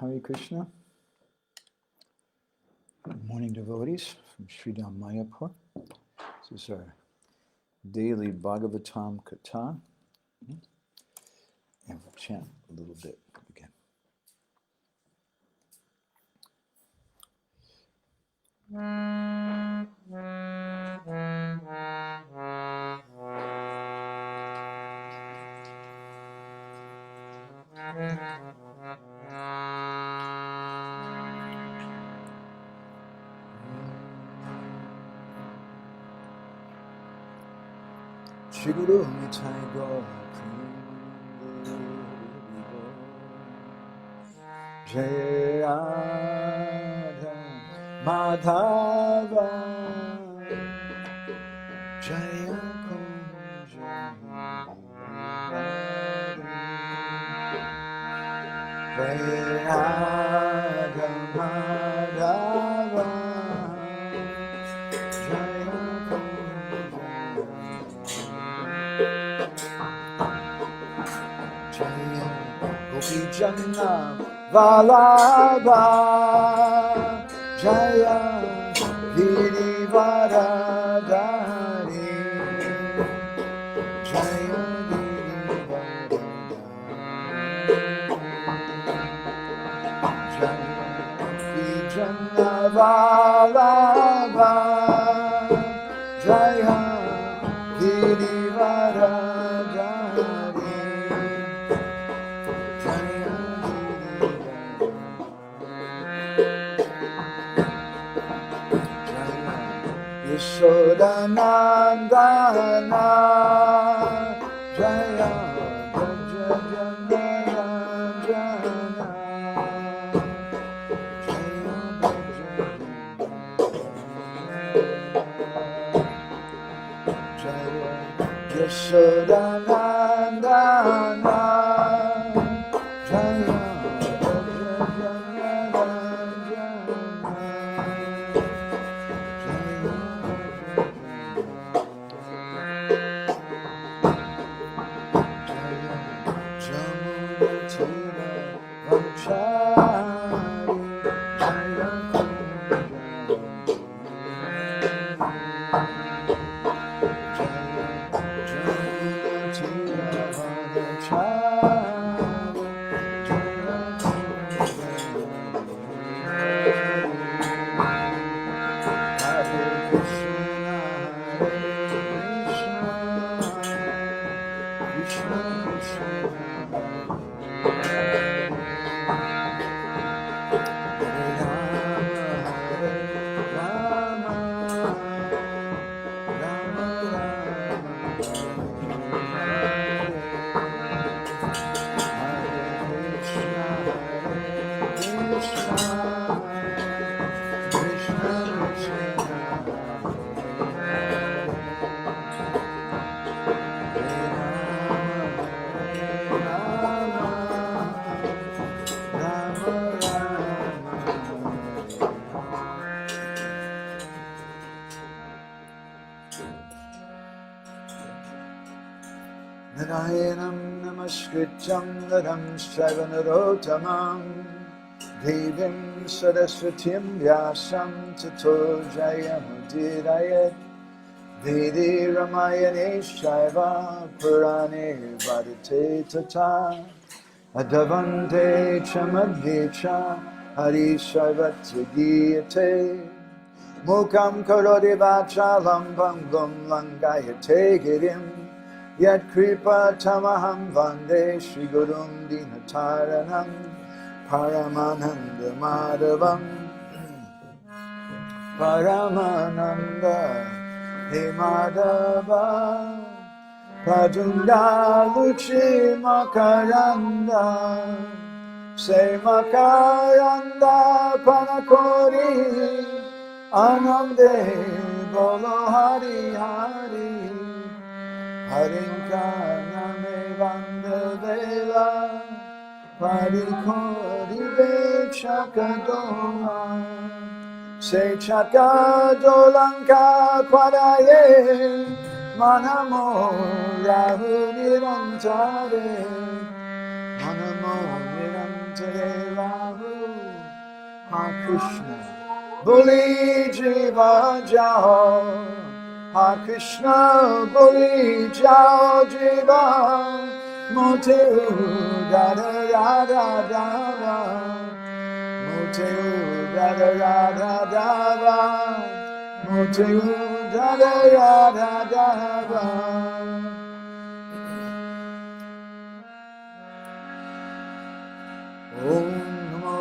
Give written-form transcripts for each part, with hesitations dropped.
Hare Krishna. Good morning, devotees from Sridham Mayapur. This is our daily Bhagavatam Katha. And we'll chant a little bit again. Shri Guru Nitai Gaur Jai Radha Madhava Jaya Kunja Jai Radha Madhava Jaya Jaya Gopi Janna Vallabha Jaya Girivaradhari Jaya Girivaradhari Jaya Gopi Janna Vallabha Jaya Girivaradhari Yashodanandana Jaya Braja Janarajana Jaya Braja Jaya Yashodanandana Jaya Braja Narayanam namaskrityam naram shravanarottamam Devim saraswatim vyasam tato jayamudirayat Vedi ramayane shaiva purane vadite tata Adavante chamadhecha hari shaivatyagiyate Mukam karoti vachalam bangam langayate girim Yat kripa tamaham vande Shri Gurum Dinataranam Paramananda Madhavam Paramananda He Madhava Pajunda Luchi Makaranda Se Makaranda Panakori Anande Bolo Hari Hari Harinka Name Vandavela Parikori Vechakadola Se Chakadolanka Padaye Manamo Rahu Nirantare Manamo Nirantare Rahu Hare Krishna, Boli Jiva Jao, Hare Krishna, Boli Jao Jiva, Mote Radha Radha Dava, Mote Radha Radha Dava, Mote Radha Radha Dava. Om Namo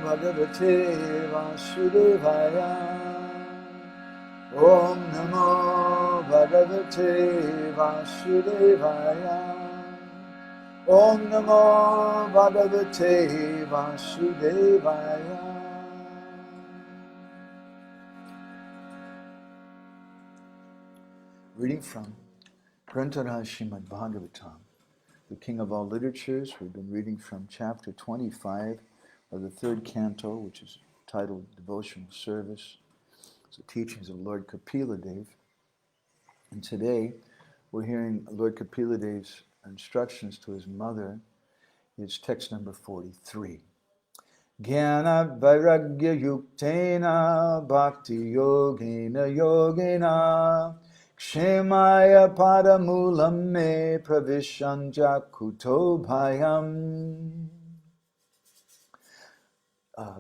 Bhagavate Vasudevaya. Om Namo Bhagavate Vasudevaya. Om Namo Bhagavate Vasudevaya. Reading from Grantara Srimad Bhagavatam, the king of all literatures. We've been reading from chapter 25 of the third canto, which is titled Devotional Service. It's the teachings of Lord Kapila Dev. And today we're hearing Lord Kapila Dev's instructions to his mother. It's text number 43. Jnana vairagya yuktena bhakti yogena yogena kshemaya padamulam me pravishanja kuto bhayam.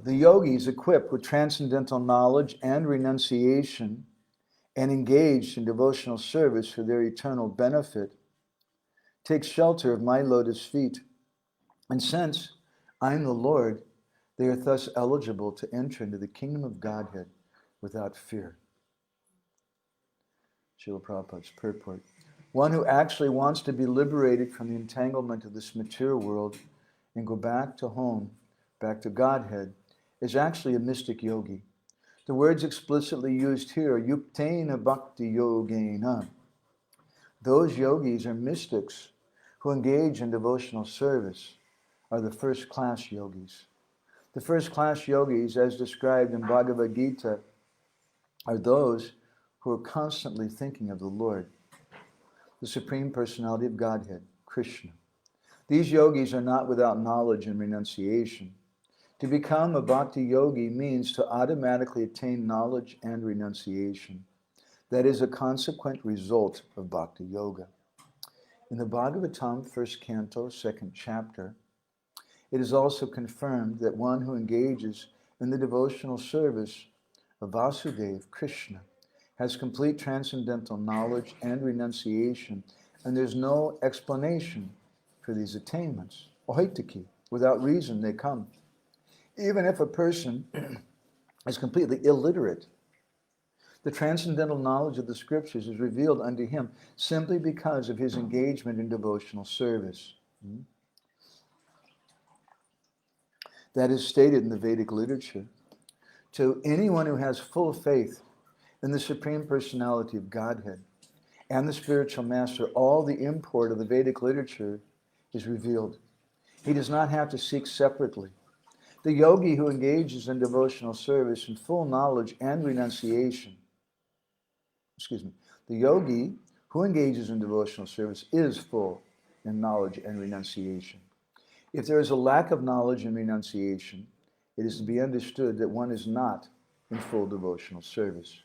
The yogis equipped with transcendental knowledge and renunciation and engaged in devotional service for their eternal benefit take shelter of my lotus feet. And since I am the Lord, they are thus eligible to enter into the kingdom of Godhead without fear. Srila Prabhupada's purport. One who actually wants to be liberated from the entanglement of this material world and go back to home, back to Godhead, is actually a mystic yogi. The words explicitly used here are yuktena bhakti yogena. Those yogis are mystics who engage in devotional service, are the first-class yogis. The first-class yogis, as described in Bhagavad Gita, are those who are constantly thinking of the Lord, the Supreme Personality of Godhead, Krishna. These yogis are not without knowledge and renunciation. To become a bhakti yogi means to automatically attain knowledge and renunciation. That is a consequent result of bhakti yoga. In the Bhagavatam, first canto, second chapter, it is also confirmed that one who engages in the devotional service of Vasudeva, Krishna, has complete transcendental knowledge and renunciation, and there's no explanation for these attainments. Ohaitaki, without reason they come. Even if a person is completely illiterate, the transcendental knowledge of the scriptures is revealed unto him simply because of his engagement in devotional service. That is stated in the Vedic literature. To anyone who has full faith in the Supreme Personality of Godhead and the spiritual master, all the import of the Vedic literature is revealed. He does not have to seek separately. The yogi who engages in devotional service in full knowledge and renunciation, the yogi who engages in devotional service is full in knowledge and renunciation. If there is a lack of knowledge and renunciation, it is to be understood that one is not in full devotional service.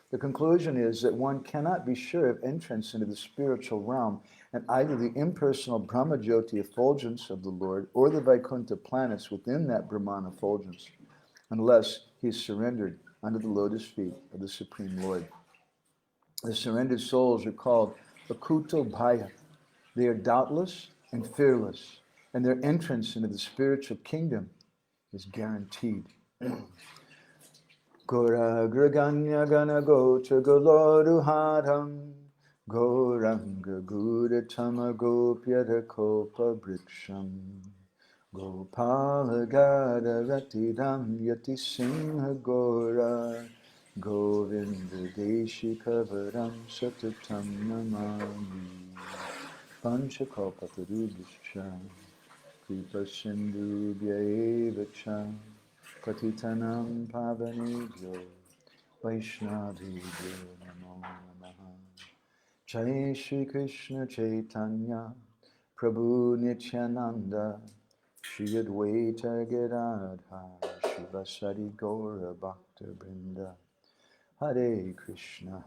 The conclusion is that one cannot be sure of entrance into the spiritual realm and either the impersonal Brahmajyoti effulgence of the Lord or the Vaikuntha planets within that Brahman effulgence unless he is surrendered under the lotus feet of the Supreme Lord. The surrendered souls are called Akuto Bhaya. They are doubtless and fearless, and their entrance into the spiritual kingdom is guaranteed. Gora Graganya Gana Gocha Goloruhadam Goranga Gudatama Gopyata Kopa Briksham Gopala Gada Ratidam Yati Singha Gora Govinda Deshi Kavaram Satatam Namami Panchakopa Tarubhishcha Kripa Sindhu Vyaevacha Patitanam Pavanebhyo Vaishnavibhyo Namo Namaha. Jai Shri Krishna Chaitanya Prabhu Nityananda Shri Advaita Gadadhar Shiva Sari Gaura Bhakta Brinda. Hare Krishna,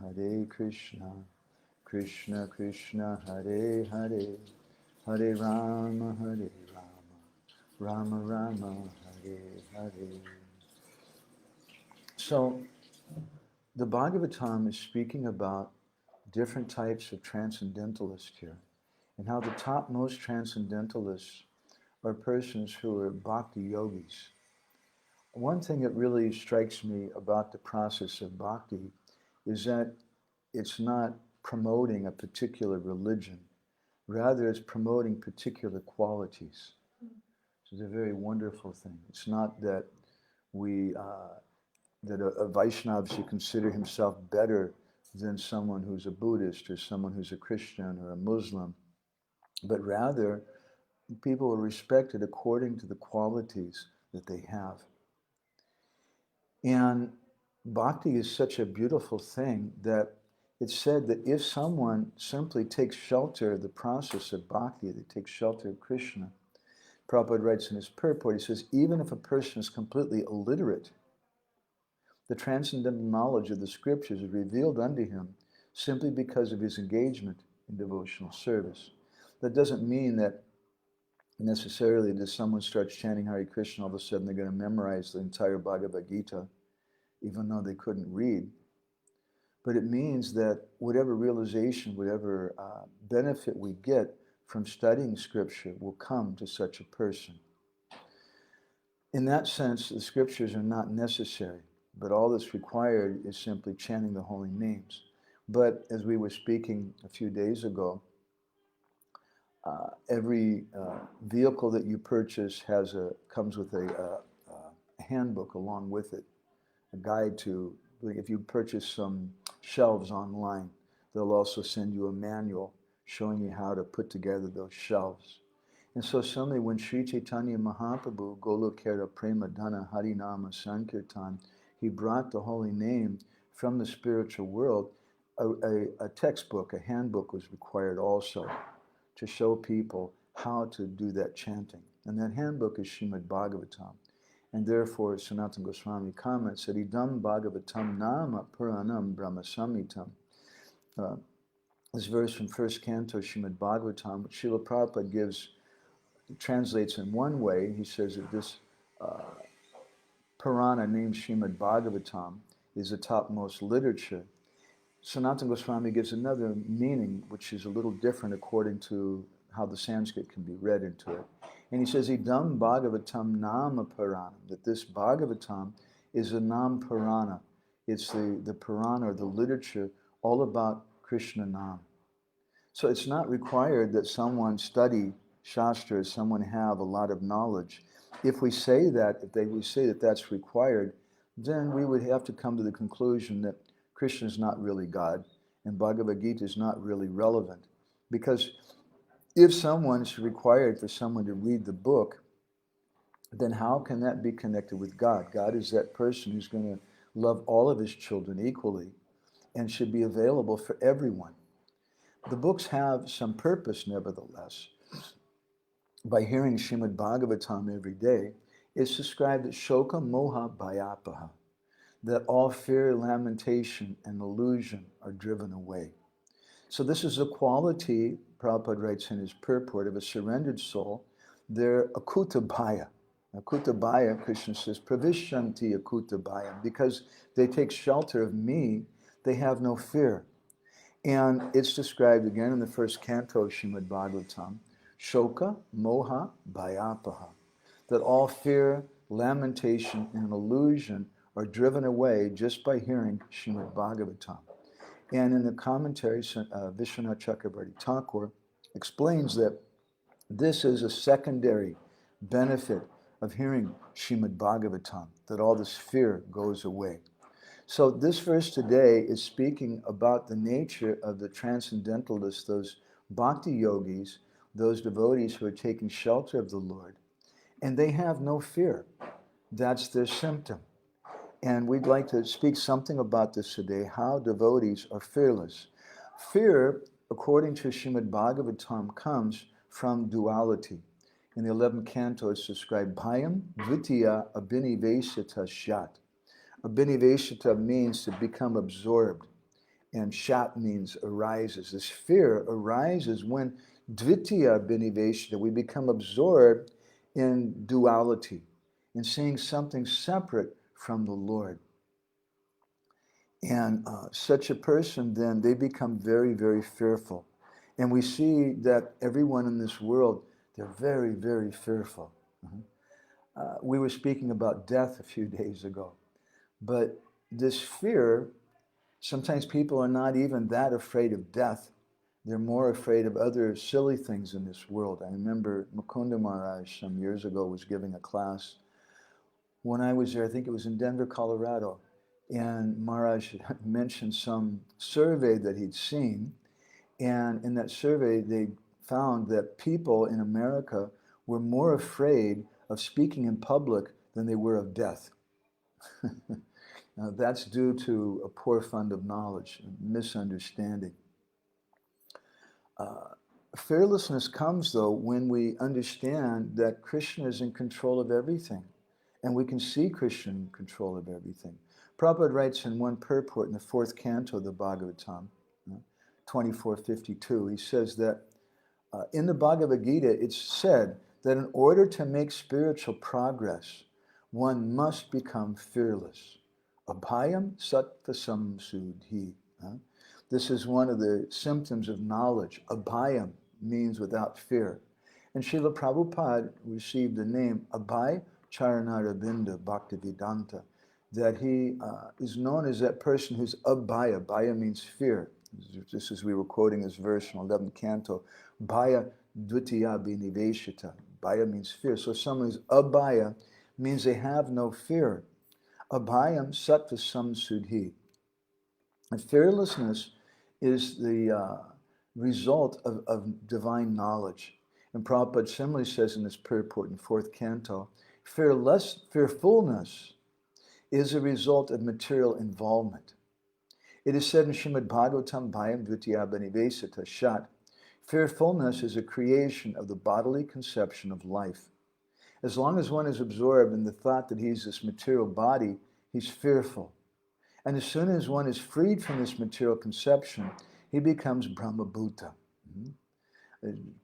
Krishna Krishna, Hare Hare, Hare Rama, Rama Rama, Hare Hare. So, the Bhagavatam is speaking about different types of transcendentalists here, and how the topmost transcendentalists are persons who are bhakti yogis. One thing that really strikes me about the process of bhakti is that it's not promoting a particular religion. Rather, it's promoting particular qualities. So it's a very wonderful thing. It's not that that a Vaishnava should consider himself better than someone who's a Buddhist or someone who's a Christian or a Muslim, but rather people are respected according to the qualities that they have. And bhakti is such a beautiful thing that it's said that if someone simply takes shelter of the process of bhakti, they take shelter of Krishna. Prabhupada writes in his purport, he says, even if a person is completely illiterate, the transcendental knowledge of the scriptures is revealed unto him simply because of his engagement in devotional service. That doesn't mean that necessarily that someone starts chanting Hare Krishna, all of a sudden they're going to memorize the entire Bhagavad Gita, even though they couldn't read. But it means that whatever realization, whatever benefit we get from studying scripture will come to such a person. In that sense, the scriptures are not necessary, but all that's required is simply chanting the holy names. But as we were speaking a few days ago, every vehicle that you purchase comes with a handbook along with it, a guide to, if you purchase some shelves online, they'll also send you a manual showing you how to put together those shelves. And so suddenly when Sri Chaitanya Mahaprabhu, Golokera Prema Dana Harinama Sankirtan, he brought the holy name from the spiritual world, a textbook, a handbook was required also to show people how to do that chanting. And that handbook is Srimad Bhagavatam. And therefore, Sanatana Goswami comments that Idam Bhagavatam Nama Puranam Brahma Samhitam. This verse from first canto Srimad Bhagavatam, which Srila Prabhupada translates in one way. He says that this Purana named Srimad Bhagavatam is the topmost literature. Sanatana Goswami gives another meaning, which is a little different according to how the Sanskrit can be read into it. And he says, Idam Bhagavatam Nama Purana, that this Bhagavatam is a Nam Purana. It's the Purana, or the literature, all about Krishna Nam. So it's not required that someone study Shastra, someone have a lot of knowledge. If we say that, we say that that's required, then we would have to come to the conclusion that Krishna is not really God, and Bhagavad Gita is not really relevant. Because if someone's required for someone to read the book, then how can that be connected with God? God is that person who's going to love all of his children equally and should be available for everyone. The books have some purpose, nevertheless. By hearing Srimad Bhagavatam every day, it's described as Shoka Moha Bhayapaha, that all fear, lamentation, and illusion are driven away. So this is a quality, Prabhupada writes in his purport, of a surrendered soul. They're akuta bhaya. Akuta bhaya, Krishna says, pravishyanti akuta bhaya. Because they take shelter of me, they have no fear. And it's described again in the first canto of Srimad Bhagavatam, Shoka Moha Bhayapaha, that all fear, lamentation, and illusion are driven away just by hearing Srimad Bhagavatam. And in the commentary, Vishwanath Chakravarti Thakur explains that this is a secondary benefit of hearing Srimad Bhagavatam, that all this fear goes away. So this verse today is speaking about the nature of the transcendentalists, those bhakti yogis, those devotees who are taking shelter of the Lord, and they have no fear. That's their symptom. And we'd like to speak something about this today, how devotees are fearless. Fear, according to Srimad Bhagavatam, comes from duality. in the 11th canto, it's described, Bhayam dvitiya abhinivesita shat. Abhinivesita means to become absorbed, and shat means arises. This fear arises when dvitiya abhinivesita, we become absorbed in duality, in seeing something separate from the Lord. And such a person, then, they become very, very fearful. And we see that everyone in this world, they're very, very fearful. We were speaking about death a few days ago. But this fear, sometimes people are not even that afraid of death. They're more afraid of other silly things in this world. I remember Mukunda Maharaj some years ago was giving a class. When I was there, I think it was in Denver, Colorado, and Maharaj mentioned some survey that he'd seen, and in that survey they found that people in America were more afraid of speaking in public than they were of death. Now, that's due to a poor fund of knowledge, misunderstanding. Fearlessness comes, though, when we understand that Krishna is in control of everything, and we can see Krishna in control of everything. Prabhupada writes in one purport in the 4th canto of the Bhagavatam, 2452, he says that in the Bhagavad Gita, it's said that in order to make spiritual progress, one must become fearless. Abhayam sattvasam sudhi. This is one of the symptoms of knowledge. Abhayam means without fear. And Srila Prabhupada received the name Abhay Charanarabinda Bhaktivedanta, that he is known as that person who's abhaya. Bhaya means fear. Just as we were quoting this verse from 11th canto, Bhaya dvitiya biniveshita. Bhaya means fear. So someone who's abhaya means they have no fear. Abhayam sattvasam sudhi. And fearlessness is the result of divine knowledge. And Prabhupada similarly says in this purport in 4th canto, fearfulness is a result of material involvement. It is said in Srimad Bhagavatam, Bhayam dvitiya binivesita shat, fearfulness is a creation of the bodily conception of life. As long as one is absorbed in the thought that he's this material body, he's fearful. And as soon as one is freed from this material conception, he becomes Brahmabhuta.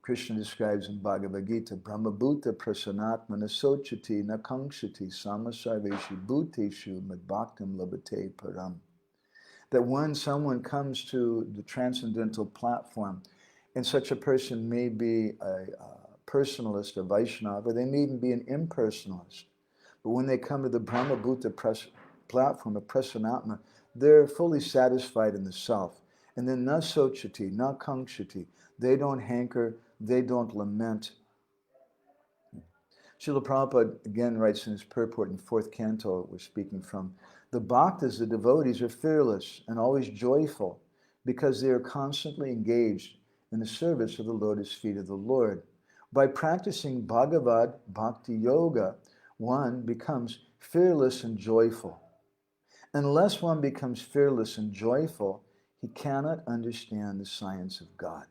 Krishna describes in Bhagavad Gita, Brahmabhuta prasannatmana sochati nakangshati samasarveshu bhuteshu madbhaktam labhate param. That when someone comes to the transcendental platform, and such a person may be a personalist, a Vaishnava, or they may even be an impersonalist. But when they come to the Brahmabhuta platform of Prasannatma, they're fully satisfied in the self. And then na sochati, na kangshati, they don't hanker, they don't lament. Srila Prabhupada again writes in his purport in 4th canto, we're speaking from, the bhaktas, the devotees, are fearless and always joyful because they are constantly engaged in the service of the lotus feet of the Lord. By practicing Bhagavad Bhakti Yoga, one becomes fearless and joyful. Unless one becomes fearless and joyful, he cannot understand the science of God.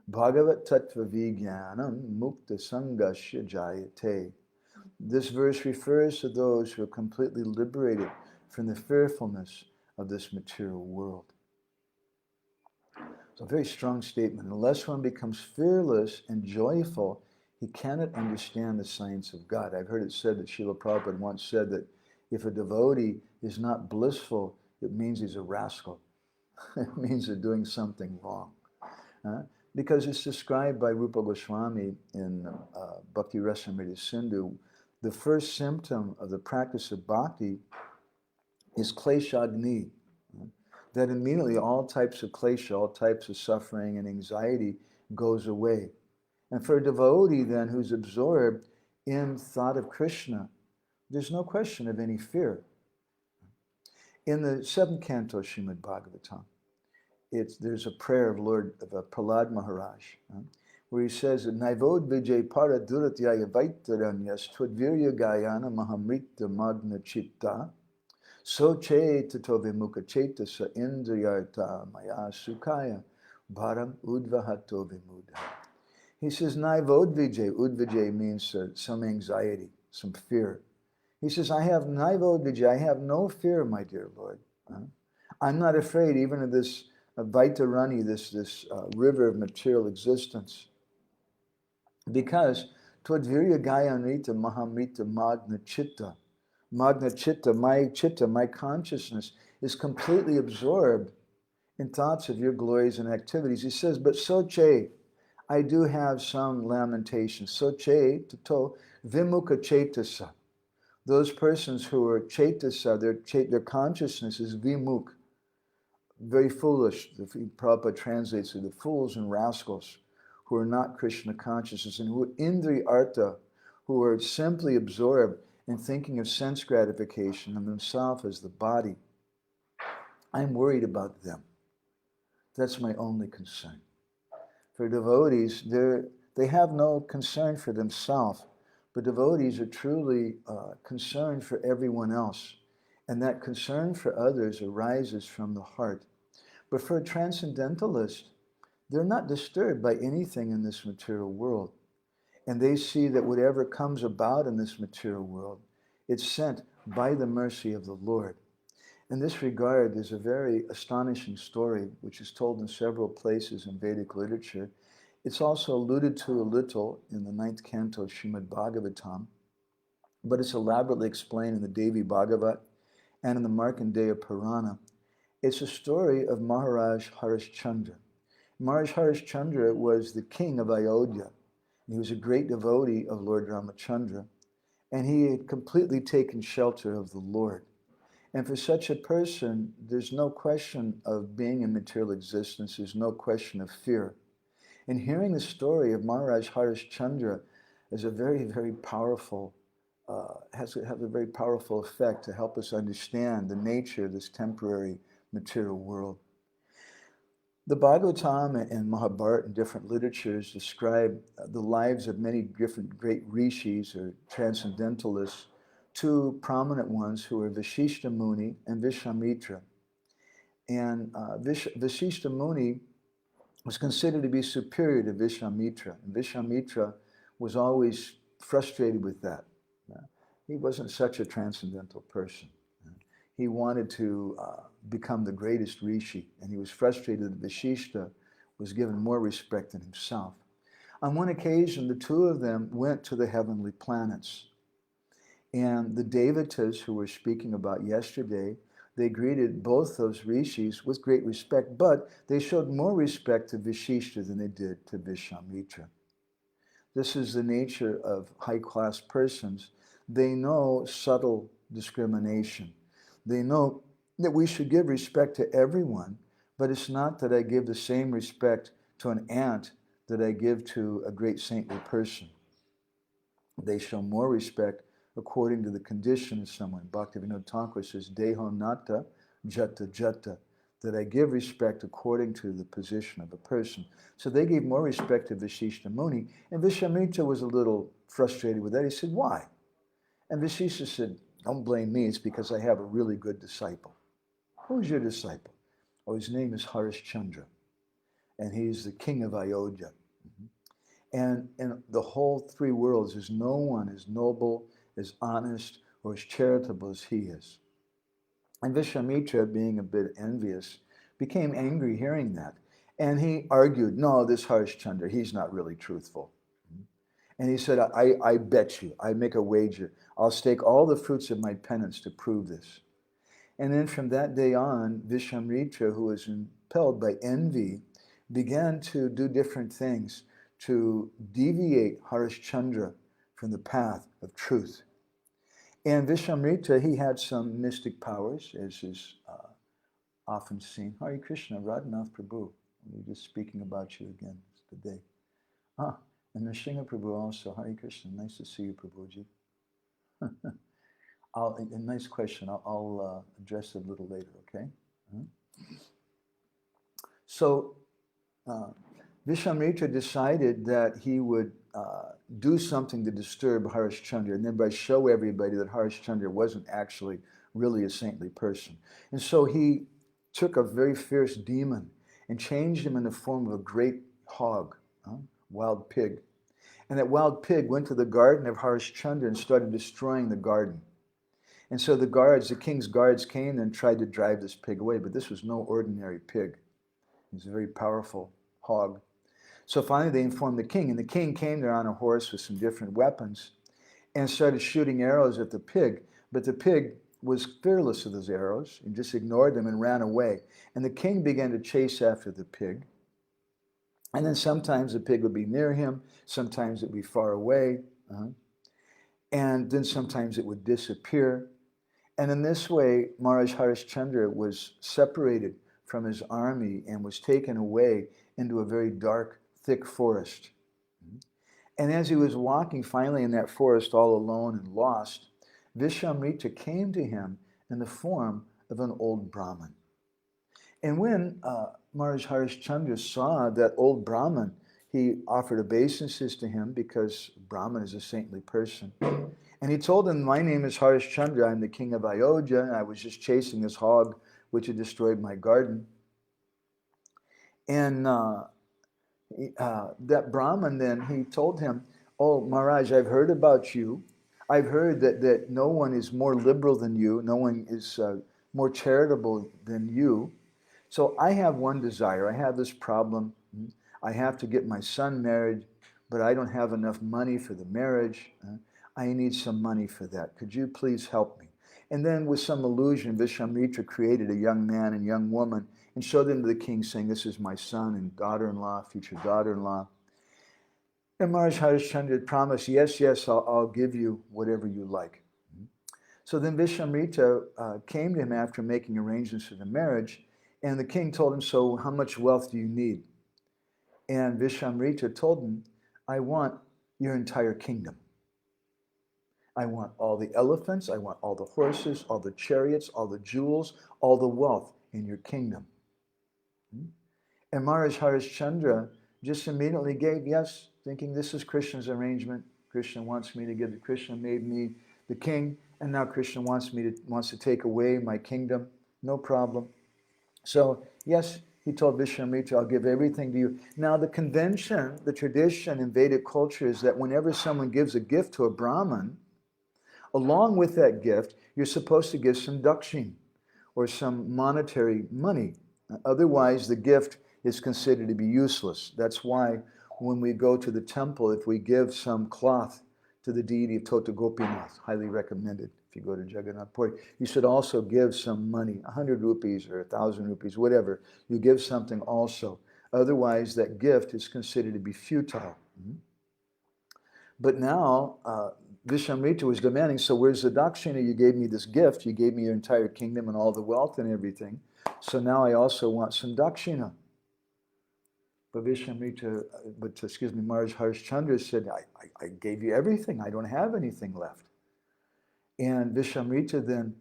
Bhagavat tattva vijnanam mukta sangasya jayate. This verse refers to those who are completely liberated from the fearfulness of this material world. It's a very strong statement. Unless one becomes fearless and joyful, he cannot understand the science of God. I've heard it said that Srila Prabhupada once said that if a devotee is not blissful, it means he's a rascal. It means they're doing something wrong. Because it's described by Rupa Goswami in Bhakti Rasamrita Sindhu, the first symptom of the practice of bhakti is kleshagni. That immediately all types of klesha, all types of suffering and anxiety goes away. And for a devotee then who's absorbed in thought of Krishna, there's no question of any fear. In the 7th canto of Srimad Bhagavatam, there's a prayer of Lord Prahlad Maharaj, where he says, Naivod vijay para duratyaya vaitaranyas tvadvirya gayana mahamrita magna chitta so che tato vimukha chetasa indriyarta maya sukaya bharam udvahato vimudha. He says, Naivodvijay. Udvijay means some anxiety, some fear. He says, I have Naivodvijay. I have no fear, my dear Lord. I'm not afraid even of this Vaitarani, this river of material existence. Because Twadvirya Gayanrita Mahamrita Magna Chitta. Magna Chitta, my consciousness is completely absorbed in thoughts of your glories and activities. He says, but Soche, I do have some lamentations. Soche, Tato, Vimukha Chetasa. Those persons who are Chetasa, their consciousness is Vimukh, very foolish. The Prabhupada translates it, the fools and rascals who are not Krishna consciousness and who are Indri Artha, who are simply absorbed in thinking of sense gratification and themselves as the body. I'm worried about them. That's my only concern. For devotees, they have no concern for themselves, but devotees are truly concerned for everyone else. And that concern for others arises from the heart. But for a transcendentalist, they're not disturbed by anything in this material world. And they see that whatever comes about in this material world, it's sent by the mercy of the Lord. In this regard, there's a very astonishing story which is told in several places in Vedic literature. It's also alluded to a little in the 9th canto of Srimad Bhagavatam, but it's elaborately explained in the Devi Bhagavat and in the Markandeya Purana. It's a story of Maharaj Harishchandra. Maharaj Harishchandra was the king of Ayodhya. He was a great devotee of Lord Ramachandra, and he had completely taken shelter of the Lord. And for such a person, there's no question of being in material existence. There's no question of fear. And hearing the story of Maharaj Harishchandra is a very, very powerful, has a very powerful effect to help us understand the nature of this temporary material world. The Bhagavatam and Mahabharata and different literatures describe the lives of many different great rishis or transcendentalists, two prominent ones who are Vashishta Muni and Vishwamitra. And Vashishta Muni was considered to be superior to Vishwamitra. And Vishwamitra was always frustrated with that. He wasn't such a transcendental person. He wanted to become the greatest rishi, and he was frustrated that Vashishta was given more respect than himself. On one occasion, the two of them went to the heavenly planets. And the Devotes, who we're speaking about yesterday, they greeted both those rishis with great respect, but they showed more respect to Vashishta than they did to Vishwamitra. This is the nature of high-class persons. They know subtle discrimination. They know that we should give respect to everyone, but it's not that I give the same respect to an ant that I give to a great saintly person. They show more respect according to the condition of someone. Bhaktivinoda Thakur says, Deho nata jata jata, that I give respect according to the position of a person. So they gave more respect to Vashishta Muni, and Vishwamitra was a little frustrated with that. He said, why? And Vashishta said, don't blame me, it's because I have a really good disciple. Who's your disciple? Oh, his name is Harishchandra, and he's the king of Ayodhya. And in the whole three worlds, there's no one as noble, as honest, or as charitable as he is. And Vishwamitra, being a bit envious, became angry hearing that. And he argued, no, this Harishchandra, he's not really truthful. And he said, I bet you, I make a wager, I'll stake all the fruits of my penance to prove this. And then from that day on, Vishwamitra, who was impelled by envy, began to do different things to deviate Harishchandra from the path of truth. And Vishwamitra, he had some mystic powers, as is often seen. Hare Krishna, Radhanath Prabhu, we're just speaking about you again today. And Nrsimha Prabhu also, Hare Krishna, nice to see you, Prabhuji. A nice question, I'll address it a little later, okay? So, Vishwamitra decided that he would do something to disturb Harishchandra and thereby show everybody that Harishchandra wasn't actually really a saintly person. And so he took a very fierce demon and changed him in the form of a great hog, wild pig. And that wild pig went to the garden of Harishchandra and started destroying the garden. And so the king's guards came and tried to drive this pig away, but this was no ordinary pig. He was a very powerful hog. So finally they informed the king, and the king came there on a horse with some different weapons and started shooting arrows at the pig. But the pig was fearless of those arrows and just ignored them and ran away. And the king began to chase after the pig. And then sometimes the pig would be near him, sometimes it would be far away, and then sometimes it would disappear. And in this way, Maharaj Harishchandra was separated from his army and was taken away into a very dark, thick forest. And as he was walking finally in that forest all alone and lost, Vishamrita came to him in the form of an old Brahmin. And when Maharaj Harishchandra saw that old Brahmin, he offered obeisances to him because Brahmin is a saintly person. And he told him, my name is Harishchandra, I'm the king of Ayodhya, and I was just chasing this hog which had destroyed my garden. And that Brahmin then, he told him, oh Maharaj, I've heard about you. I've heard that no one is more liberal than you, no one is more charitable than you. So I have one desire. I have this problem. I have to get my son married, but I don't have enough money for the marriage. I need some money for that. Could you please help me? And then with some illusion, Vishamrita created a young man and young woman and showed them to the king, saying, this is my son and daughter-in-law, future daughter-in-law. And Maharaj Harishchandra promised, yes, I'll give you whatever you like. So then Vishamrita came to him after making arrangements for the marriage, and the king told him, so how much wealth do you need? And Vishamrita told him, I want your entire kingdom. I want all the elephants, I want all the horses, all the chariots, all the jewels, all the wealth in your kingdom. And Maharaj Harishchandra just immediately gave yes, thinking this is Krishna's arrangement. Krishna wants me to give it. Krishna made me the king, and now Krishna wants to take away my kingdom. No problem. So yes, he told Vishamrita, I'll give everything to you. Now the convention, the tradition in Vedic culture is that whenever someone gives a gift to a Brahmin, along with that gift, you're supposed to give some dakshin, or some monetary money. Otherwise, the gift is considered to be useless. That's why when we go to the temple, if we give some cloth to the deity of Tota Gopinath, highly recommended if you go to Jagannath Puri, you should also give some money, 100 rupees or 1,000 rupees, whatever. You give something also. Otherwise, that gift is considered to be futile. But now, Vishamrita was demanding, so where's the dakshina? You gave me this gift, you gave me your entire kingdom and all the wealth and everything. So now I also want some dakshina. But Maharaj Harishchandra said, I gave you everything, I don't have anything left. And Vishamrita then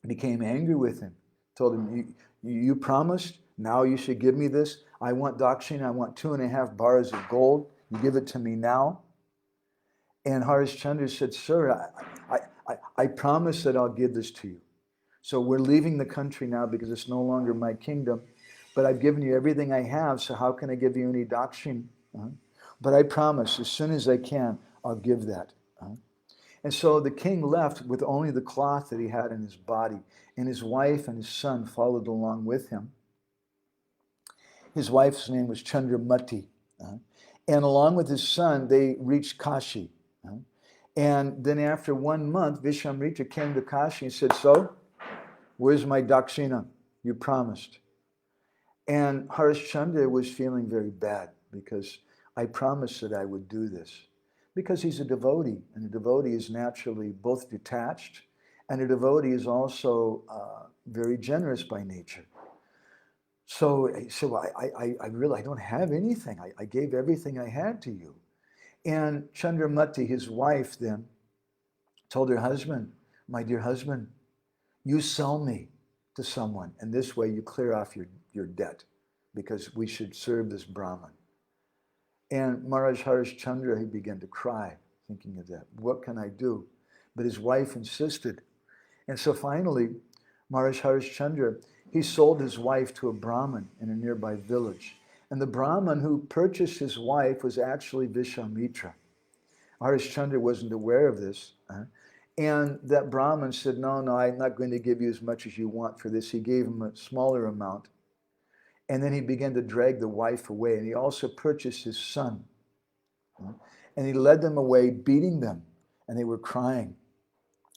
became angry with him, told him, you promised, now you should give me this. I want dakshina, I want 2.5 bars of gold, you give it to me now. And Harishchandra said, sir, I promise that I'll give this to you. So we're leaving the country now because it's no longer my kingdom, but I've given you everything I have, so how can I give you any dakshin? But I promise, as soon as I can, I'll give that. And so the king left with only the cloth that he had in his body, and his wife and his son followed along with him. His wife's name was Chandramati. And along with his son, they reached Kashi. And then after 1 month, Vishamrita came to Kashi and said, so, where's my dakshina? You promised. And Harishchandra was feeling very bad because I promised that I would do this. Because he's a devotee, and a devotee is naturally both detached, and a devotee is also very generous by nature. So I don't have anything. I gave everything I had to you. And Chandramati, his wife, then told her husband, my dear husband, you sell me to someone, and this way you clear off your debt, because we should serve this Brahmin. And Maharaj Harishchandra, he began to cry, thinking of that. What can I do? But his wife insisted. And so finally, Maharaj Harishchandra, he sold his wife to a Brahmin in a nearby village. And the Brahmin who purchased his wife was actually Vishwamitra. Harishchandra wasn't aware of this. And that Brahmin said, no, I'm not going to give you as much as you want for this. He gave him a smaller amount. And then he began to drag the wife away. And he also purchased his son. And he led them away, beating them. And they were crying.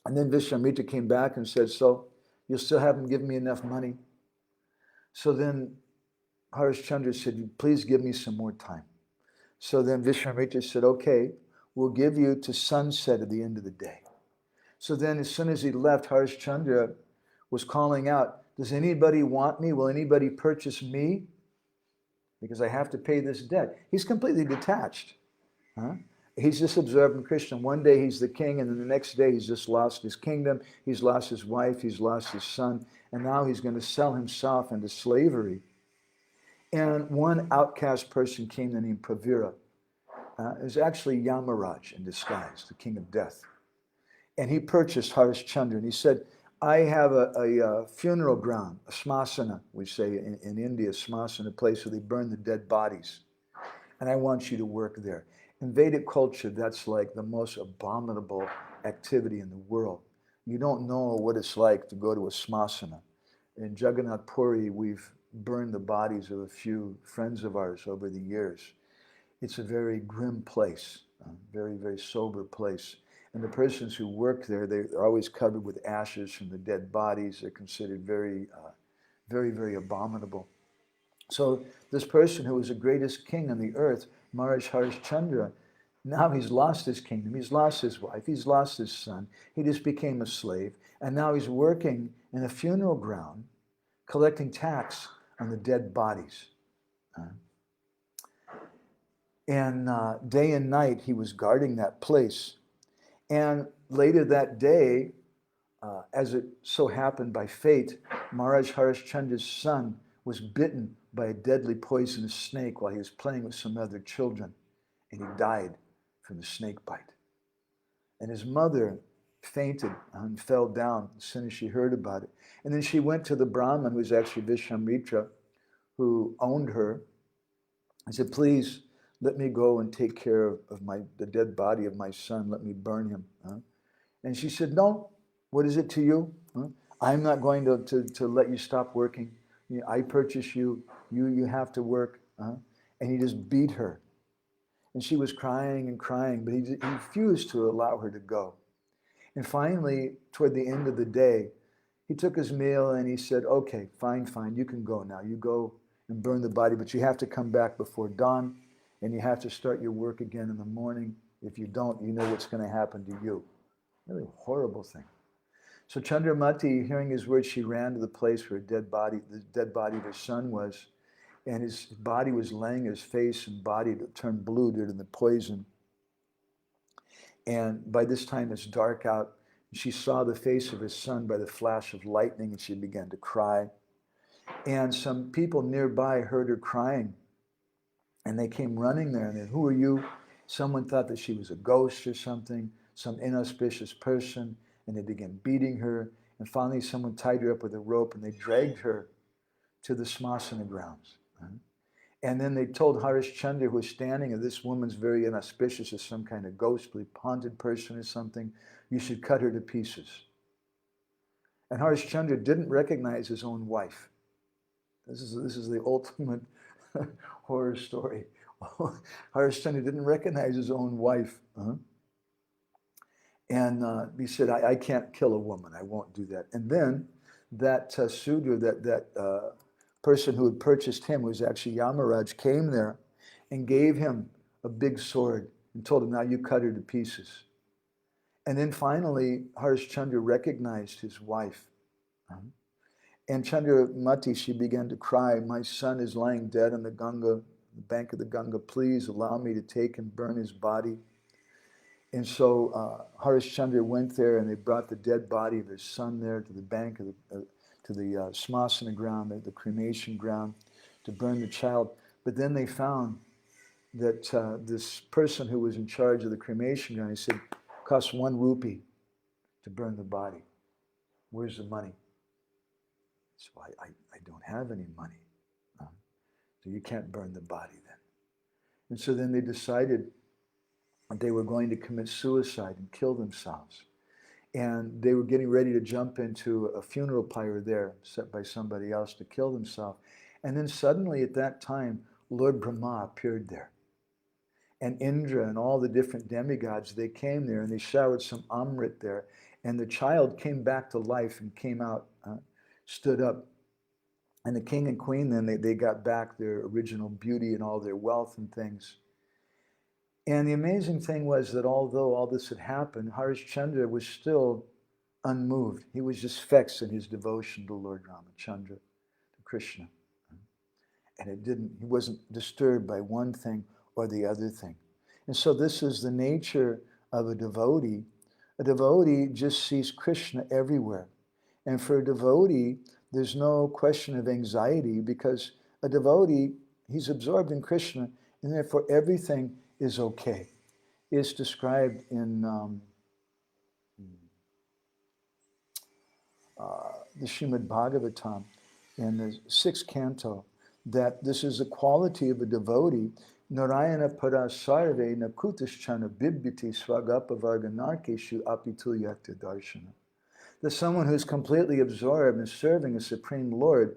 And then Vishwamitra came back and said, so you still haven't given me enough money? So then Harishchandra said, please give me some more time. So then Vishwamitra said, okay, we'll give you to sunset at the end of the day. So then as soon as he left, Harishchandra was calling out, does anybody want me? Will anybody purchase me? Because I have to pay this debt. He's completely detached. He's just observing Krishna. One day he's the king, and then the next day he's just lost his kingdom. He's lost his wife. He's lost his son. And now he's going to sell himself into slavery. And one outcast person came named Pravira. It was actually Yamaraj in disguise, the king of death. And he purchased Harishchandra. And he said, I have a funeral ground, a smasana, we say in India, smasana, a place where they burn the dead bodies. And I want you to work there. In Vedic culture, that's like the most abominable activity in the world. You don't know what it's like to go to a smasana. In Jagannath Puri, we've burned the bodies of a few friends of ours over the years. It's a very grim place, a very, very sober place. And the persons who work there, they're always covered with ashes from the dead bodies. They're considered very, very abominable. So this person who was the greatest king on the earth, Maharaj Harishchandra, now he's lost his kingdom, he's lost his wife, he's lost his son, he just became a slave, and now he's working in a funeral ground, collecting tax on the dead bodies. And day and night he was guarding that place. And later that day, as it so happened by fate, Maharaj Harishchandra's son was bitten by a deadly poisonous snake while he was playing with some other children, and he died from the snake bite. And his mother fainted and fell down as soon as she heard about it. And then she went to the Brahmin, who was actually Vishwamitra, who owned her. I said, please let me go and take care of the dead body of my son. Let me burn him. And she said, no, what is it to you? I'm not going to let you stop working. I purchase you. You have to work. And he just beat her. And she was crying and crying, but he refused to allow her to go. And finally, toward the end of the day, he took his meal and he said, okay, fine, you can go now. You go and burn the body, but you have to come back before dawn, and you have to start your work again in the morning. If you don't, you know what's going to happen to you. Really horrible thing. So Chandramati, hearing his words, she ran to the place where the dead body of her son was, and his body was laying, his face and body turned blue due to the poison. And by this time it's dark out. She saw the face of his son by the flash of lightning, and she began to cry. And some people nearby heard her crying, and they came running there, and they said, who are you? Someone thought that she was a ghost or something, some inauspicious person, and they began beating her. And finally someone tied her up with a rope, and they dragged her to the smasana grounds. And then they told Harishchandra, who was standing, and this woman's very inauspicious, as some kind of ghostly, haunted person or something, you should cut her to pieces. And Harishchandra didn't recognize his own wife. This is the ultimate horror story. Harishchandra didn't recognize his own wife. And he said, I can't kill a woman. I won't do that. And then that Sudra, that person who had purchased him, was actually Yamaraj, came there and gave him a big sword and told him, now you cut her to pieces. And then finally, Harishchandra recognized his wife. And Chandramati, she began to cry, my son is lying dead on the Ganga, the bank of the Ganga. Please allow me to take and burn his body. And so Harishchandra went there, and they brought the dead body of his son there to the bank of the smasana ground, the cremation ground, to burn the child. But then they found that this person who was in charge of the cremation ground, he said, it costs 1 rupee to burn the body. Where's the money? So I don't have any money. So you can't burn the body then. And so then they decided they were going to commit suicide and kill themselves. And they were getting ready to jump into a funeral pyre there, set by somebody else to kill themselves. And then suddenly at that time, Lord Brahma appeared there. And Indra and all the different demigods, they came there and they showered some amrit there. And the child came back to life and came out, stood up. And the king and queen then, they got back their original beauty and all their wealth and things. And the amazing thing was that although all this had happened, Harishchandra was still unmoved. He was just fixed in his devotion to Lord Ramachandra, to Krishna. And he wasn't disturbed by one thing or the other thing. And so this is the nature of a devotee. A devotee just sees Krishna everywhere. And for a devotee, there's no question of anxiety because a devotee, he's absorbed in Krishna, and therefore everything is okay. It's described in the Srimad Bhagavatam in the 6th canto that this is a quality of a devotee. Narayana para sarve nakutaschana bibbiti svagapavarga narkeshu apitulyakta darshana. That someone who's completely absorbed in serving a Supreme Lord,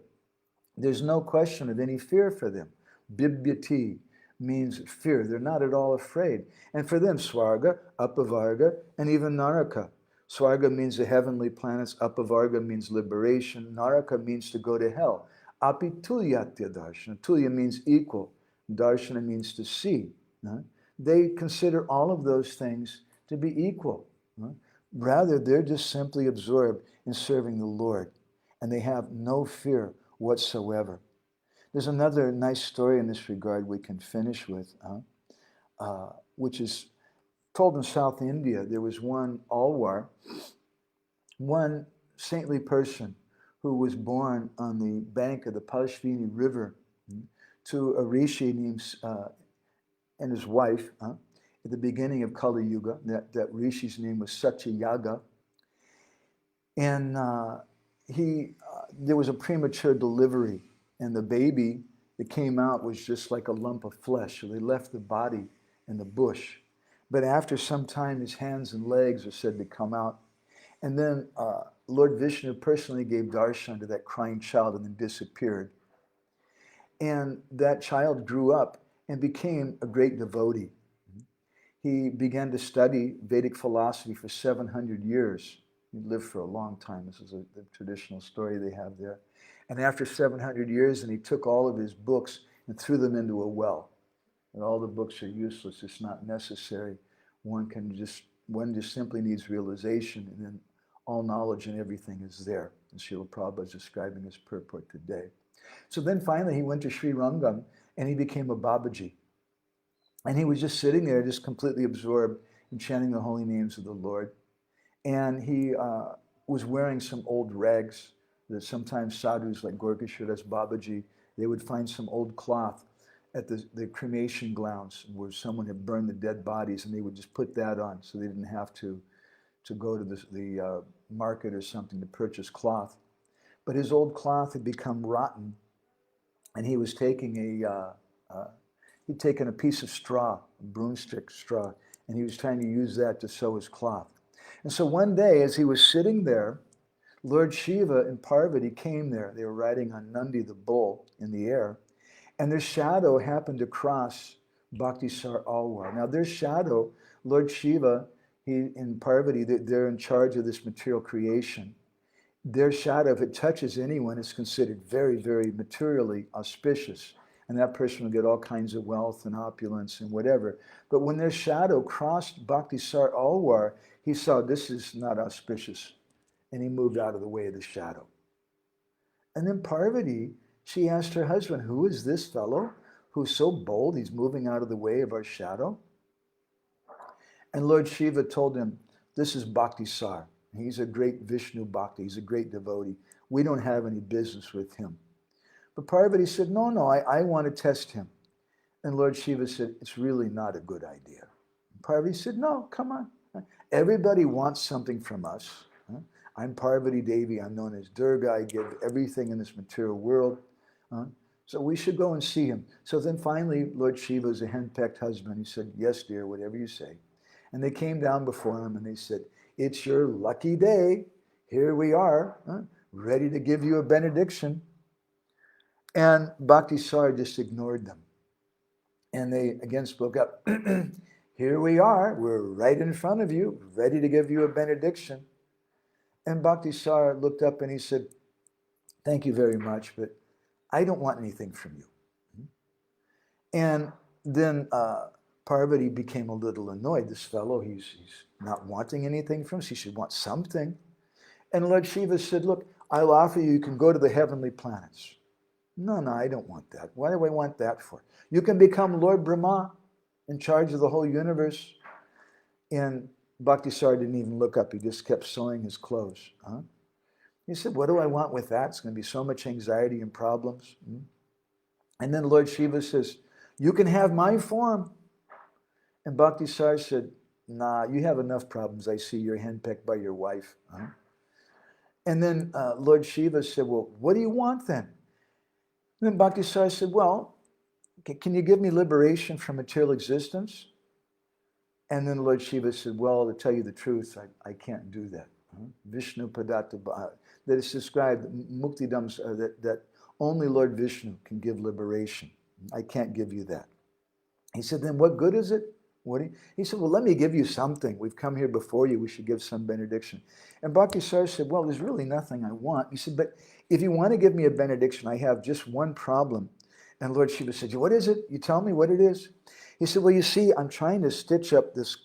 there's no question of any fear for them. Bibbiti means fear. They're not at all afraid. And for them, Swarga, Apavarga, and even Naraka. Swarga means the heavenly planets. Apavarga means liberation. Naraka means to go to hell. Apitulyatya darshana. Tulya means equal. Darshana means to see. They consider all of those things to be equal. Rather, they're just simply absorbed in serving the Lord. And they have no fear whatsoever. There's another nice story in this regard we can finish with, which is told in South India. There was one Alwar, one saintly person who was born on the bank of the Pashvini River to a rishi named, and his wife, at the beginning of Kali Yuga. That rishi's name was Satyayaga. And there was a premature delivery, and the baby that came out was just like a lump of flesh. So they left the body in the bush. But after some time, his hands and legs are said to come out. And then Lord Vishnu personally gave darshan to that crying child and then disappeared. And that child grew up and became a great devotee. He began to study Vedic philosophy for 700 years. He lived for a long time. This is the traditional story they have there. And after 700 years, and he took all of his books and threw them into a well. And all the books are useless. It's not necessary. One just simply needs realization, and then all knowledge and everything is there. And Srila Prabhupada is describing his purport today. So then finally he went to Sri Rangam and he became a Babaji. And he was just sitting there, just completely absorbed in chanting the holy names of the Lord. And he was wearing some old rags that sometimes sadhus like Gorkashadas Babaji, they would find some old cloth at the cremation grounds where someone had burned the dead bodies, and they would just put that on so they didn't have to go to the market or something to purchase cloth. But his old cloth had become rotten, and he was taking he'd taken a piece of straw, a broomstick straw, and he was trying to use that to sew his cloth. And so one day, as he was sitting there, Lord Shiva and Parvati came there. They were riding on Nandi, the bull, in the air, and their shadow happened to cross Bhaktisar Alwar. Now their shadow, Lord Shiva, he and Parvati, they're in charge of this material creation. Their shadow, if it touches anyone, is considered very, very materially auspicious. And that person will get all kinds of wealth and opulence and whatever. But when their shadow crossed Bhaktisar Alwar, he saw this is not auspicious. And he moved out of the way of the shadow. And then Parvati, she asked her husband, who is this fellow who's so bold? He's moving out of the way of our shadow. And Lord Shiva told him, this is Bhaktisar. He's a great Vishnu Bhakti. He's a great devotee. We don't have any business with him. But Parvati said, no, I want to test him. And Lord Shiva said, it's really not a good idea. And Parvati said, no, come on. Everybody wants something from us. I'm Parvati Devi. I'm known as Durga. I give everything in this material world. So we should go and see him. So then finally, Lord Shiva is a henpecked husband. He said, yes, dear, whatever you say. And they came down before him and they said, it's your lucky day. Here we are, ready to give you a benediction. And Bhaktisara just ignored them. And they again spoke up, here we are, we're right in front of you, ready to give you a benediction. And Bhaktisara looked up and he said, thank you very much, but I don't want anything from you. And then Parvati became a little annoyed. This fellow, he's not wanting anything from us. He should want something. And Lord Shiva said, look, I'll offer you, you can go to the heavenly planets. No, I don't want that. Why do I want that for? You can become Lord Brahma in charge of the whole universe. And Bhaktisara didn't even look up. He just kept sewing his clothes. He said, what do I want with that? It's going to be so much anxiety and problems. And then Lord Shiva says, you can have my form. And Bhaktisara said, nah, you have enough problems. I see you're henpecked by your wife. And then Lord Shiva said, well, what do you want then? And then Bhaktisara said, well, can you give me liberation from material existence? And then Lord Shiva said, well, to tell you the truth, I can't do that. Vishnu Padatta, that is described, Muktidam, that only Lord Vishnu can give liberation. I can't give you that. He said, then what good is it? He said, well, let me give you something. We've come here before you. We should give some benediction. And Bhaktisara said, well, there's really nothing I want. He said, but if you want to give me a benediction, I have just one problem. And Lord Shiva said, what is it? You tell me what it is. He said, well, you see, I'm trying to stitch up this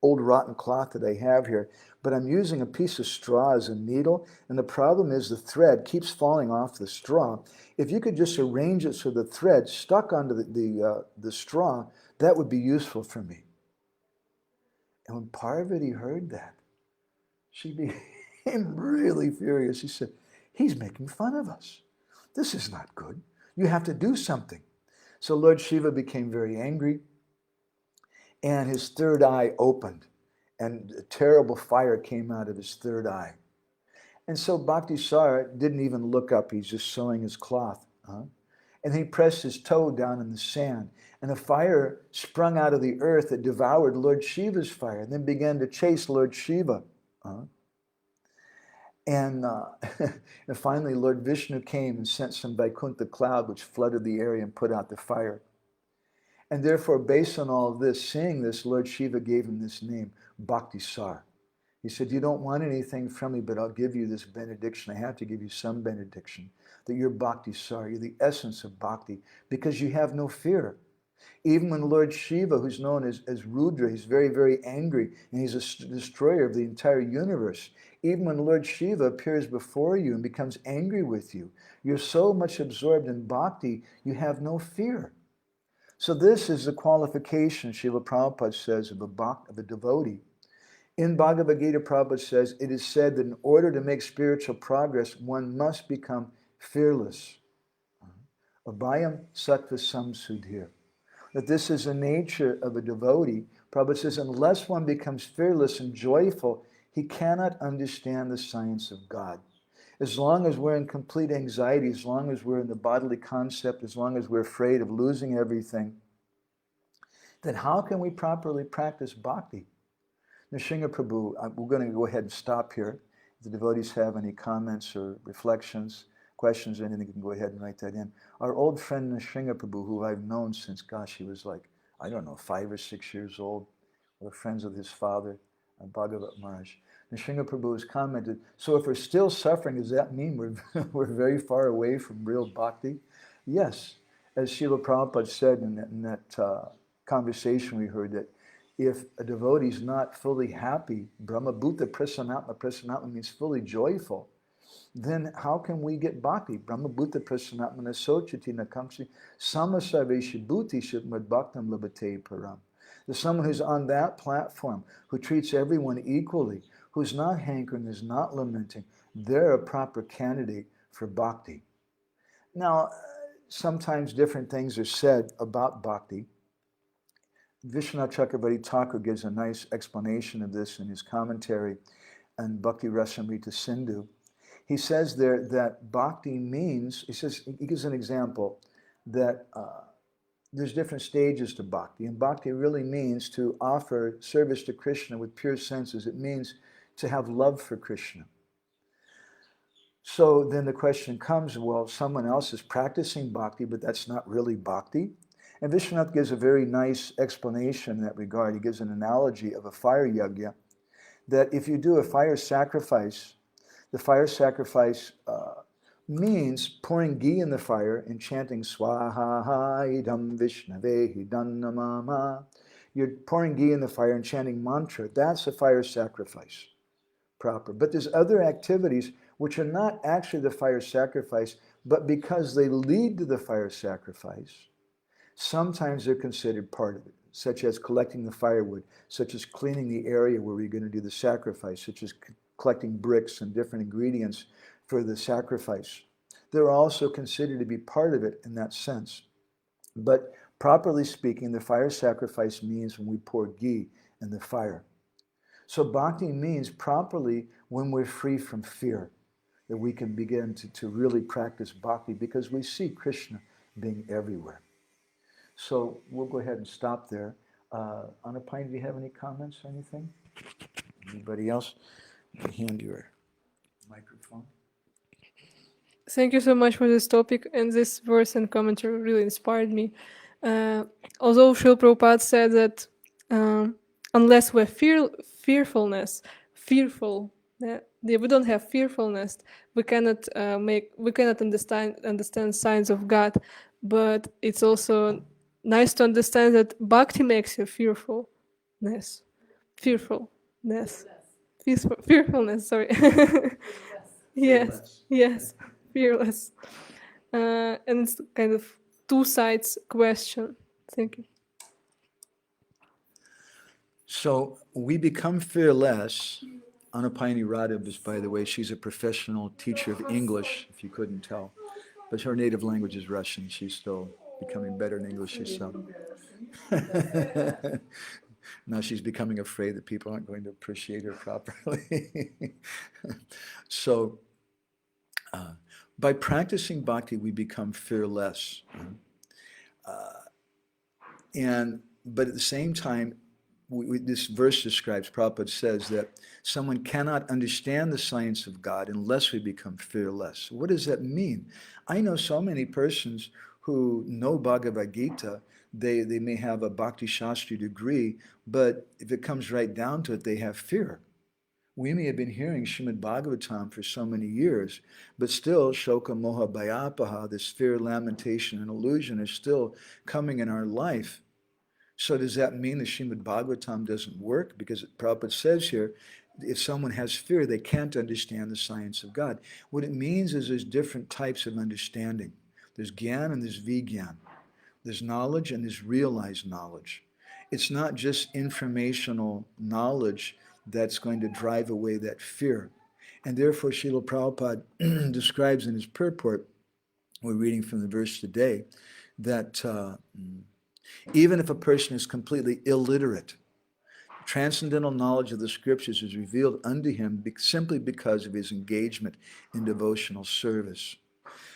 old rotten cloth that I have here, but I'm using a piece of straw as a needle, and the problem is the thread keeps falling off the straw. If you could just arrange it so the thread stuck onto the straw, that would be useful for me. And when Parvati heard that, she became really furious. She said, he's making fun of us. This is not good. You have to do something. So Lord Shiva became very angry, and his third eye opened, and a terrible fire came out of his third eye. And so Bhaktisara didn't even look up. He's just sewing his cloth. And he pressed his toe down in the sand, and a fire sprung out of the earth that devoured Lord Shiva's fire and then began to chase Lord Shiva. And finally, Lord Vishnu came and sent some Vaikuntha cloud, which flooded the area and put out the fire. And therefore, based on all of this, seeing this, Lord Shiva gave him this name, Bhaktisara. He said, you don't want anything from me, but I'll give you this benediction. I have to give you some benediction, that you're Bhaktisara, you're the essence of bhakti, because you have no fear. Even when Lord Shiva, who's known as Rudra, he's very, very angry, and he's a destroyer of the entire universe. Even when Lord Shiva appears before you and becomes angry with you, you're so much absorbed in bhakti, you have no fear. So this is the qualification, Srila Prabhupada says, of a devotee. In Bhagavad Gita, Prabhupada says, it is said that in order to make spiritual progress, one must become fearless. Abhayam sattva samsudhir. That this is the nature of a devotee. Prabhupada says, unless one becomes fearless and joyful, he cannot understand the science of God. As long as we're in complete anxiety, as long as we're in the bodily concept, as long as we're afraid of losing everything, then how can we properly practice bhakti? Nrsimha Prabhu, we're going to go ahead and stop here. If the devotees have any comments or reflections, questions or anything, you can go ahead and write that in. Our old friend Nrsimha Prabhu, who I've known since, gosh, he was like, I don't know, 5 or 6 years old. We're friends with his father, Bhagavat Maharaj. Nrsimha Prabhu has commented, so if we're still suffering, does that mean we're very far away from real bhakti? Yes. As Srila Prabhupada said in that conversation we heard, that if a devotee is not fully happy, Brahma Bhuta Prasanatma means fully joyful, then how can we get bhakti? Brahma Bhuta Prasanatma Nasochati Nakamsi Samasarveshi Bhuti Shitmad Bhaktam Labate Param. There's someone who's on that platform, who treats everyone equally, who's not hankering, who's not lamenting. They're a proper candidate for bhakti. Now, sometimes different things are said about bhakti. Vishwanath Chakravarti Thakur gives a nice explanation of this in his commentary on Bhakti Rasamrita Sindhu. He says there that bhakti means, he gives an example. that there's different stages to bhakti. And bhakti really means to offer service to Krishna with pure senses. It means to have love for Krishna. So then the question comes, well, someone else is practicing bhakti, but that's not really bhakti. And Vishwanath gives a very nice explanation in that regard. He gives an analogy of a fire yajna, that if you do a fire sacrifice, the fire sacrifice means pouring ghee in the fire and chanting Swaha idam Vishnave hidam namama. You're pouring ghee in the fire and chanting mantra. That's a fire sacrifice proper. But there's other activities which are not actually the fire sacrifice, but because they lead to the fire sacrifice, sometimes they're considered part of it, such as collecting the firewood, such as cleaning the area where we're going to do the sacrifice, such as collecting bricks and different ingredients for the sacrifice. They're also considered to be part of it in that sense. But properly speaking, the fire sacrifice means when we pour ghee in the fire. So bhakti means properly when we're free from fear, that we can begin to really practice bhakti because we see Krishna being everywhere. So we'll go ahead and stop there. Anapine, do you have any comments or anything? Anybody else? Hand your microphone. Thank you so much for this topic, and this verse and commentary really inspired me. Although Srila Prabhupada said that unless we're fearful, we don't have fearfulness, we cannot understand signs of God. But it's also nice to understand that bhakti makes you fearfulness. Sorry. Yes, fearless. And it's kind of two sides question. Thank you. So we become fearless. Anapayani Radha is, by the way, she's a professional teacher of English, if you couldn't tell. But her native language is Russian. She's still becoming better in English herself. Now she's becoming afraid that people aren't going to appreciate her properly. So by practicing bhakti, we become fearless. But at the same time, this verse describes, Prabhupada says that someone cannot understand the science of God unless we become fearless. What does that mean? I know so many persons who know Bhagavad Gita. They may have a Bhakti Shastri degree, but if it comes right down to it, they have fear. We may have been hearing Srimad Bhagavatam for so many years, but still Shoka Moha Bhayapaha, this fear, lamentation, and illusion is still coming in our life. So does that mean the Srimad Bhagavatam doesn't work? Because Prabhupada says here, if someone has fear, they can't understand the science of God. What it means is there's different types of understanding. There's Gyan and there's Vigyan. There's knowledge and there's realized knowledge. It's not just informational knowledge that's going to drive away that fear. And therefore, Srila Prabhupada describes in his purport, we're reading from the verse today, that even if a person is completely illiterate, transcendental knowledge of the scriptures is revealed unto him simply because of his engagement in devotional service.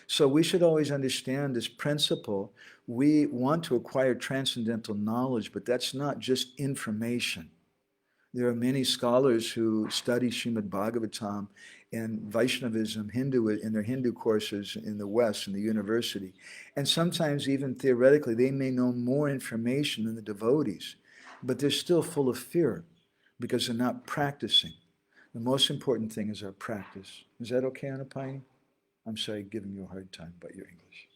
So we should always understand this principle. We want to acquire transcendental knowledge, but that's not just information. There are many scholars who study Srimad Bhagavatam and Vaishnavism, in their Hindu courses in the West, in the university. And sometimes even theoretically, they may know more information than the devotees, but they're still full of fear because they're not practicing. The most important thing is our practice. Is that okay, Anapayani? I'm sorry, giving you a hard time about your English.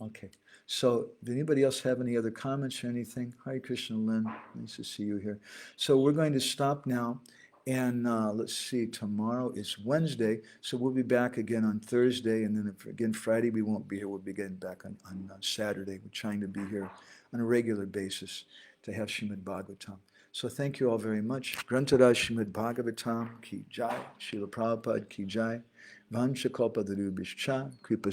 Okay. So, did anybody else have any other comments or anything? Hare Krishna, Lynn. Nice to see you here. So we're going to stop now. And let's see, tomorrow is Wednesday. So we'll be back again on Thursday. And then again, Friday, we won't be here. We'll be getting back on Saturday. We're trying to be here on a regular basis to have Srimad Bhagavatam. So thank you all very much. Grantaraj Srimad Bhagavatam ki jai. Srila Prabhupada ki jai. Vanchakalpatarubhishcha. Kripa